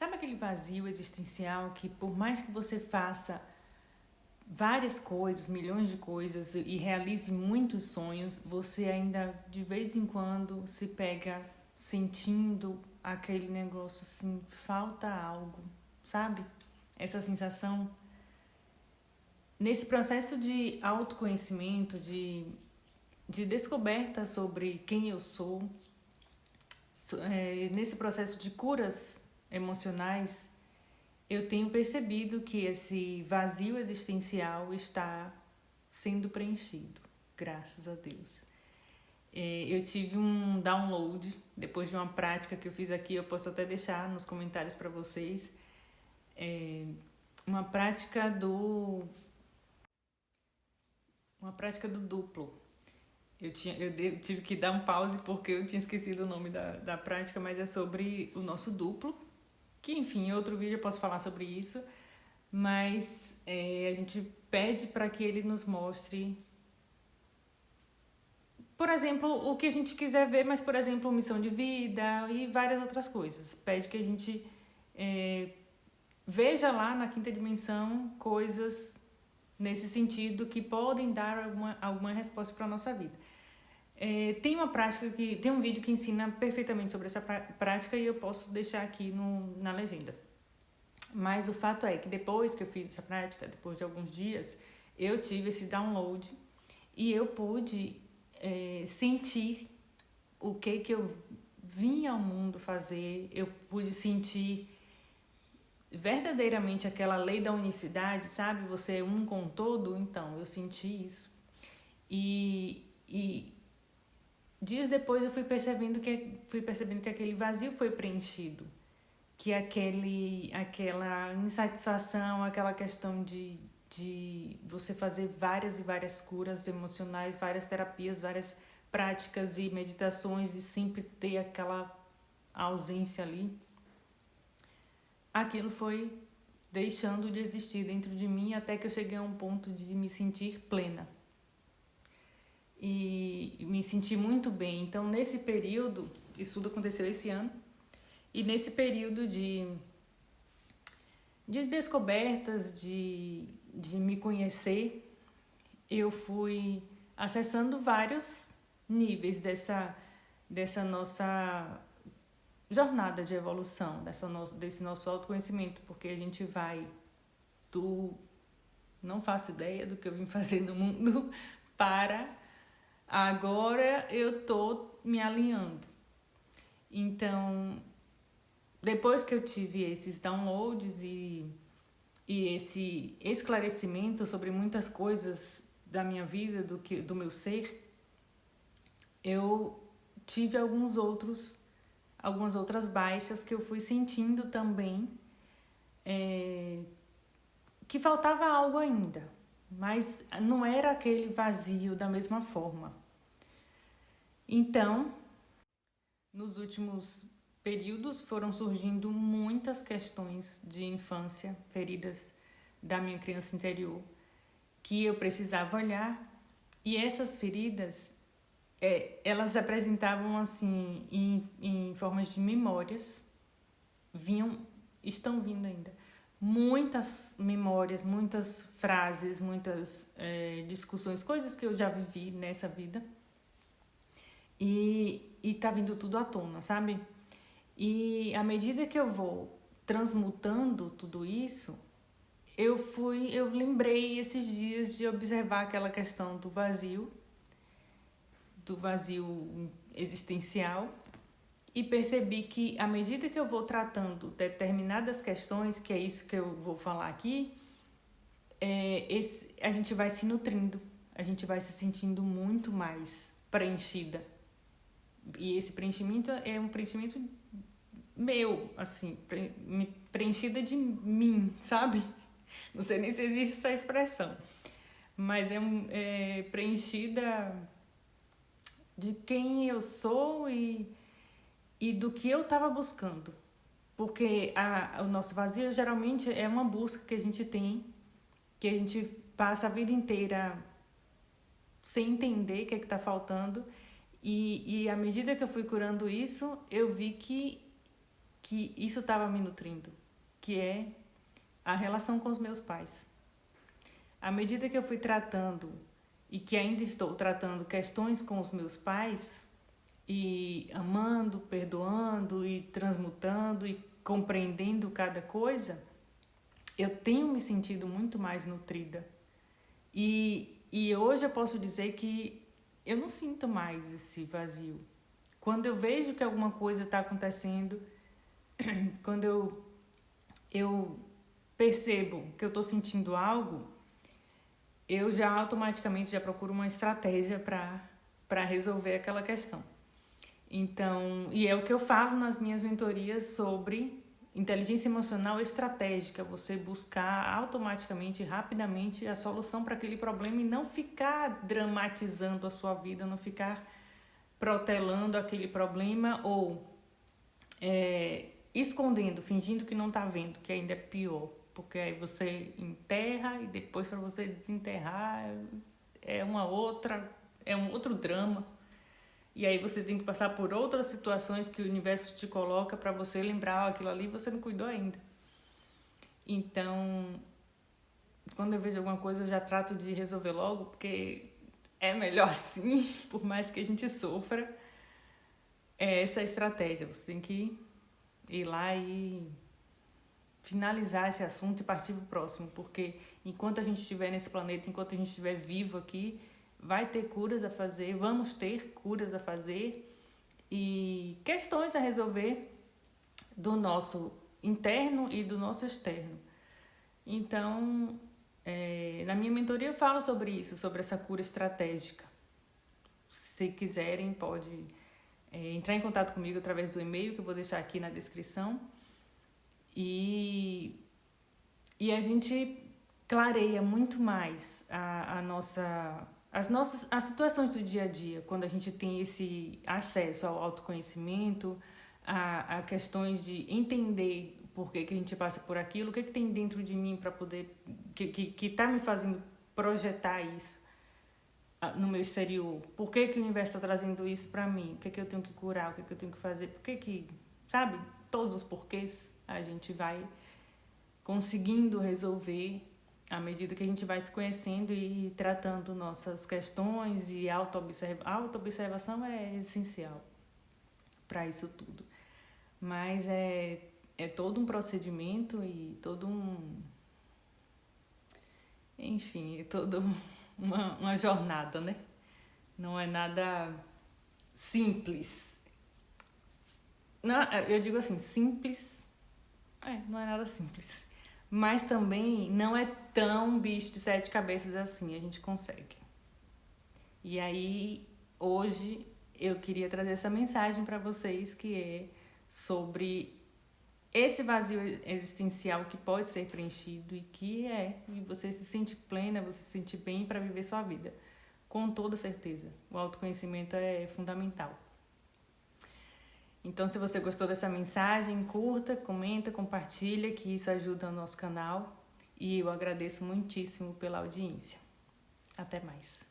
Sabe aquele vazio existencial que, por mais que você faça várias coisas, milhões de coisas e realize muitos sonhos, você ainda de vez em quando se pega sentindo aquele negócio assim, falta algo, sabe? Essa sensação. Nesse processo de autoconhecimento, de descoberta sobre quem eu sou, nesse processo de curas emocionais, eu tenho percebido que esse vazio existencial está sendo preenchido, graças a Deus. Eu tive um download depois de uma prática que eu fiz aqui, eu posso até deixar nos comentários para vocês. Uma prática do uma prática do duplo. Eu tive que dar um pause porque eu tinha esquecido o nome da prática, mas é sobre o nosso duplo, que enfim, em outro vídeo eu posso falar sobre isso, mas a gente pede para que ele nos mostre, por exemplo, o que a gente quiser ver, mas por exemplo, missão de vida e várias outras coisas. Pede que a gente veja lá na quinta dimensão coisas nesse sentido que podem dar alguma resposta para a nossa vida. Tem uma prática tem um vídeo que ensina perfeitamente sobre essa prática e eu posso deixar aqui na legenda. Mas o fato é que depois que eu fiz essa prática, depois de alguns dias, eu tive esse download e eu pude sentir o que eu vim ao mundo fazer, eu pude sentir verdadeiramente aquela lei da unicidade, sabe? Você é um com o todo, então eu senti isso. E dias depois eu fui percebendo que aquele vazio foi preenchido, que aquela insatisfação, aquela questão de você fazer várias e várias curas emocionais, várias terapias, várias práticas e meditações e sempre ter aquela ausência ali, aquilo foi deixando de existir dentro de mim até que eu cheguei a um ponto de me sentir plena. E me senti muito bem. Então, nesse período, isso tudo aconteceu esse ano, e nesse período de descobertas, de me conhecer, eu fui acessando vários níveis dessa nossa jornada de evolução, desse nosso autoconhecimento, porque a gente vai não faço ideia do que eu vim fazer no mundo para agora eu tô me alinhando. Então, depois que eu tive esses downloads e esse esclarecimento sobre muitas coisas da minha vida, do meu ser, eu tive algumas outras baixas que eu fui sentindo também, que faltava algo ainda, mas não era aquele vazio da mesma forma. Então, nos últimos períodos foram surgindo muitas questões de infância, feridas da minha criança interior, que eu precisava olhar, e essas feridas, elas apresentavam assim em formas de memórias, estão vindo ainda, muitas memórias, muitas frases, muitas discussões, coisas que eu já vivi nessa vida, e tá vindo tudo à tona, sabe? E à medida que eu vou transmutando tudo isso, eu lembrei esses dias de observar aquela questão do vazio existencial, e percebi que à medida que eu vou tratando determinadas questões, que é isso que eu vou falar aqui, a gente vai se nutrindo, a gente vai se sentindo muito mais preenchida. E esse preenchimento é um preenchimento meu, assim, preenchida de mim, sabe? Não sei nem se existe essa expressão, mas é preenchida de quem eu sou e do que eu estava buscando. Porque o nosso vazio geralmente é uma busca que a gente tem, que a gente passa a vida inteira sem entender o que está faltando. E à medida que eu fui curando isso, eu vi que que isso estava me nutrindo, que é a relação com os meus pais. À medida que eu fui tratando e que ainda estou tratando questões com os meus pais, e amando, perdoando e transmutando e compreendendo cada coisa, eu tenho me sentido muito mais nutrida. E hoje eu posso dizer que eu não sinto mais esse vazio. Quando eu vejo que alguma coisa está acontecendo, quando eu percebo que eu estou sentindo algo, eu já automaticamente já procuro uma estratégia para resolver aquela questão. Então, e é o que eu falo nas minhas mentorias sobre inteligência emocional estratégica, você buscar automaticamente, rapidamente a solução para aquele problema e não ficar dramatizando a sua vida, não ficar protelando aquele problema ou escondendo, fingindo que não está vendo, que ainda é pior, porque aí você enterra e depois para você desenterrar é um outro drama. E aí você tem que passar por outras situações que o universo te coloca para você lembrar aquilo ali você não cuidou ainda. Então, quando eu vejo alguma coisa eu já trato de resolver logo, porque é melhor assim, por mais que a gente sofra. É essa a estratégia, você tem que ir lá e finalizar esse assunto e partir para o próximo, porque enquanto a gente estiver nesse planeta, enquanto a gente estiver vivo aqui, vai ter curas a fazer, vamos ter curas a fazer e questões a resolver do nosso interno e do nosso externo. Então, na minha mentoria eu falo sobre isso, sobre essa cura estratégica. Se quiserem, pode entrar em contato comigo através do e-mail que eu vou deixar aqui na descrição. E a gente clareia muito mais as situações do dia a dia, quando a gente tem esse acesso ao autoconhecimento, a questões de entender por que a gente passa por aquilo, o que tem dentro de mim para poder, que tá me fazendo projetar isso no meu exterior, por que o universo está trazendo isso para mim, o que eu tenho que curar, o que eu tenho que fazer, por que, sabe, todos os porquês a gente vai conseguindo resolver à medida que a gente vai se conhecendo e tratando nossas questões, e autoobservação é essencial para isso tudo. Mas é todo um procedimento e todo enfim, é toda uma jornada, né? Não é nada simples. Não, eu digo assim, simples, não é nada simples. Mas também não é tão bicho de 7 cabeças assim, a gente consegue. E aí, hoje, eu queria trazer essa mensagem para vocês, que é sobre esse vazio existencial que pode ser preenchido e você se sente plena, você se sente bem para viver sua vida. Com toda certeza, o autoconhecimento é fundamental. Então, se você gostou dessa mensagem, curta, comenta, compartilha, que isso ajuda o nosso canal. E eu agradeço muitíssimo pela audiência. Até mais.